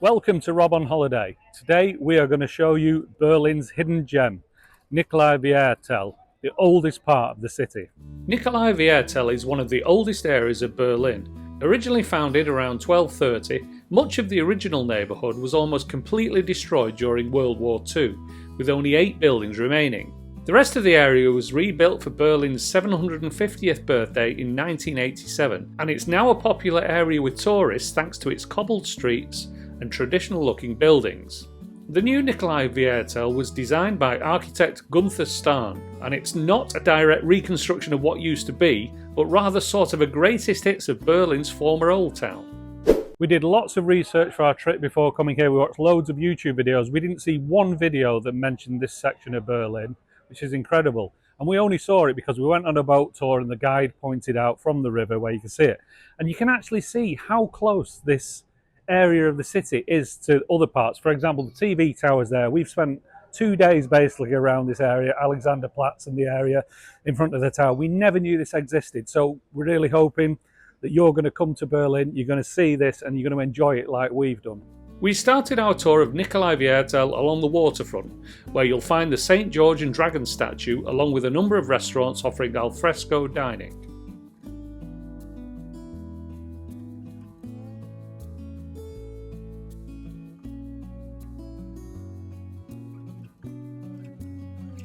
Welcome to Rob on Holiday. Today we are going to show you Berlin's hidden gem, Nikolaiviertel, the oldest part of the city. Nikolaiviertel is one of the oldest areas of Berlin. Originally founded around 1230, much of the original neighbourhood was almost completely destroyed during World War II, with only 8 buildings remaining. The rest of the area was rebuilt for Berlin's 750th birthday in 1987, and it's now a popular area with tourists thanks to its cobbled streets and traditional looking buildings. The new Nikolaiviertel was designed by architect Gunther Stahn, and it's not a direct reconstruction of what used to be, but rather sort of a greatest hits of Berlin's former old town. We did lots of research for our trip before coming here. We watched loads of YouTube videos. We didn't see one video that mentioned this section of Berlin, which is incredible. And we only saw it because we went on a boat tour and the guide pointed out from the river where you can see it. And you can actually see how close this area of the city is to other parts. For example, the TV towers there. We've spent 2 days basically around this area, Alexanderplatz and the area in front of the tower. We never knew this existed. So we're really hoping that you're going to come to Berlin, you're going to see this and you're going to enjoy it like we've done. We started our tour of Nikolaiviertel along the waterfront, where you'll find the St. George and Dragon statue along with a number of restaurants offering al fresco dining.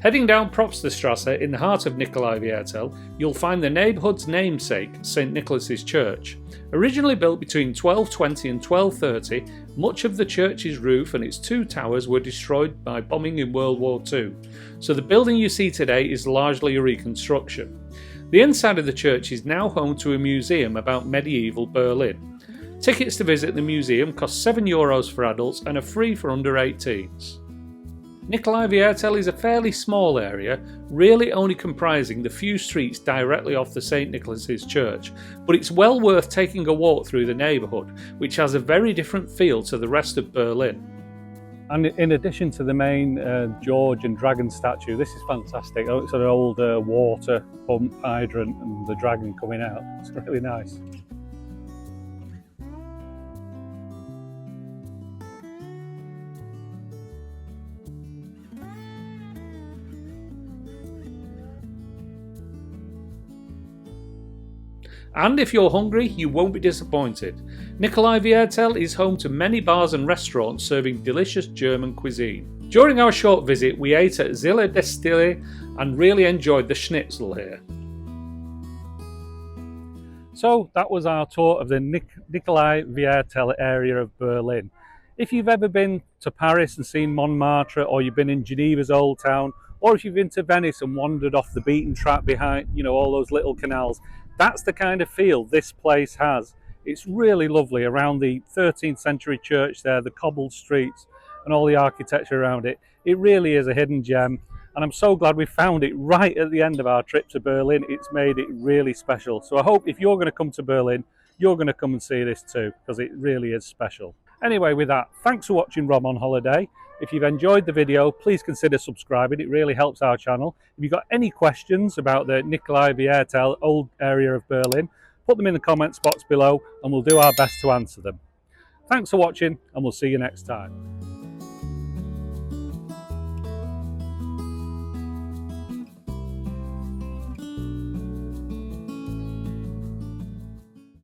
Heading down Propststrasse in the heart of Nikolaiviertel, you'll find the neighbourhood's namesake, St. Nicholas's Church. Originally built between 1220 and 1230, much of the church's roof and its 2 towers were destroyed by bombing in World War II, so the building you see today is largely a reconstruction. The inside of the church is now home to a museum about medieval Berlin. Tickets to visit the museum cost €7 for adults and are free for under 18s. Nikolaiviertel is a fairly small area, really only comprising the few streets directly off the St. Nicholas's Church, but it's well worth taking a walk through the neighbourhood, which has a very different feel to the rest of Berlin. And in addition to the main George and Dragon statue, this is fantastic. Oh, it's an old water pump hydrant and the dragon coming out. It's really nice. And if you're hungry, you won't be disappointed. Nikolaiviertel is home to many bars and restaurants serving delicious German cuisine. During our short visit, we ate at Zille des Stille and really enjoyed the schnitzel here. So that was our tour of the Nikolaiviertel area of Berlin. If you've ever been to Paris and seen Montmartre, or you've been in Geneva's old town, or if you've been to Venice and wandered off the beaten track behind, all those little canals, that's the kind of feel this place has. It's really lovely around the 13th century church there, the cobbled streets and all the architecture around it. It really is a hidden gem, and I'm so glad we found it right at the end of our trip to Berlin. It's made it really special. So I hope if you're going to come to Berlin, you're going to come and see this too, because it really is special. Anyway, with that, thanks for watching Rob on Holiday. If you've enjoyed the video, please consider subscribing. It really helps our channel. If you've got any questions about the Nikolaiviertel old area of Berlin, put them in the comments box below and we'll do our best to answer them. Thanks for watching and we'll see you next time.